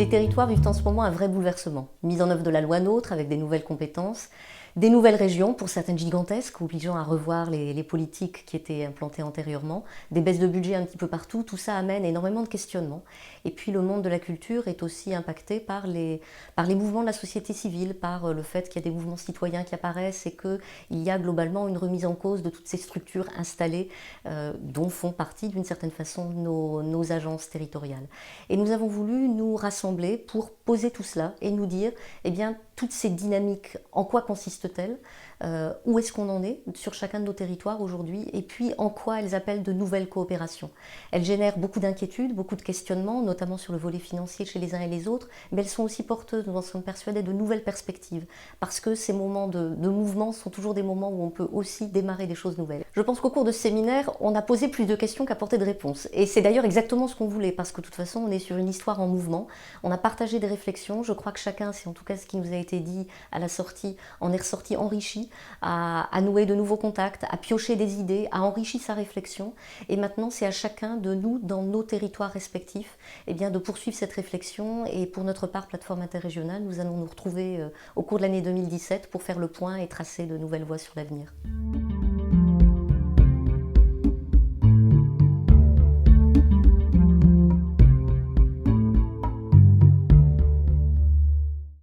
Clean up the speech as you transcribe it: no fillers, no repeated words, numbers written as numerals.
Les territoires vivent en ce moment un vrai bouleversement. Mise en œuvre de la loi NOTRe avec des nouvelles compétences, des nouvelles régions, pour certaines gigantesques, obligeant à revoir les politiques qui étaient implantées antérieurement, des baisses de budget un petit peu partout, tout ça amène énormément de questionnements. Et puis le monde de la culture est aussi impacté par les mouvements de la société civile, par le fait qu'il y a des mouvements citoyens qui apparaissent et qu'il y a globalement une remise en cause de toutes ces structures installées dont font partie d'une certaine façon nos agences territoriales. Et nous avons voulu nous rassembler pour poser tout cela et nous dire, eh bien, toutes ces dynamiques, en quoi consistent-elles, où est-ce qu'on en est sur chacun de nos territoires aujourd'hui, et puis en quoi elles appellent de nouvelles coopérations. Elles génèrent beaucoup d'inquiétudes, beaucoup de questionnements, notamment sur le volet financier chez les uns et les autres, mais elles sont aussi porteuses, nous en sommes persuadés, de nouvelles perspectives, parce que ces moments de mouvement sont toujours des moments où on peut aussi démarrer des choses nouvelles. Je pense qu'au cours de ce séminaire, on a posé plus de questions qu'apporté de réponses, et c'est d'ailleurs exactement ce qu'on voulait, parce que de toute façon, on est sur une histoire en mouvement, on a partagé des réflexions, je crois que chacun, c'est en tout cas ce qui nous a été dit à la sortie, en est ressorti enrichi, à nouer de nouveaux contacts, à piocher des idées, à enrichir sa réflexion. Et maintenant, c'est à chacun de nous, dans nos territoires respectifs, eh bien, de poursuivre cette réflexion. Et pour notre part, Plateforme Interrégionale, nous allons nous retrouver au cours de l'année 2017 pour faire le point et tracer de nouvelles voies sur l'avenir.